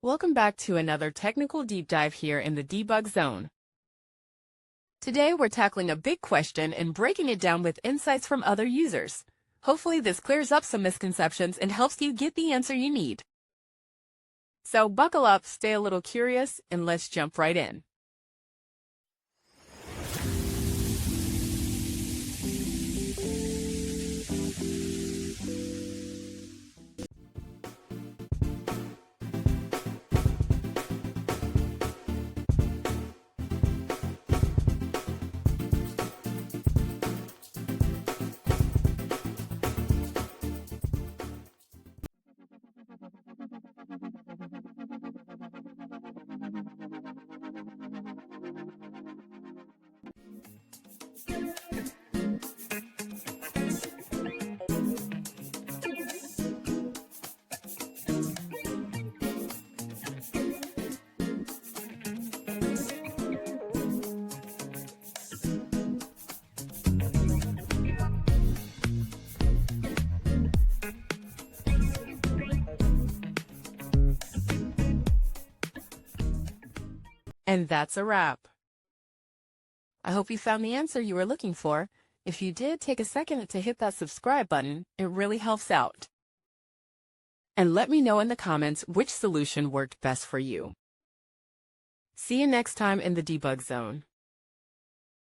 Welcome back to another technical deep dive here in the debug zone. Today we're tackling a big question and breaking it down with insights from other users. Hopefully this clears up some misconceptions and helps you get the answer you need. So buckle up, stay a little curious, and let's jump right in. And that's a wrap. I hope you found the answer you were looking for. If you did, take a second to hit that subscribe button. It really helps out. And let me know in the comments which solution worked best for you. See you next time in the debug zone.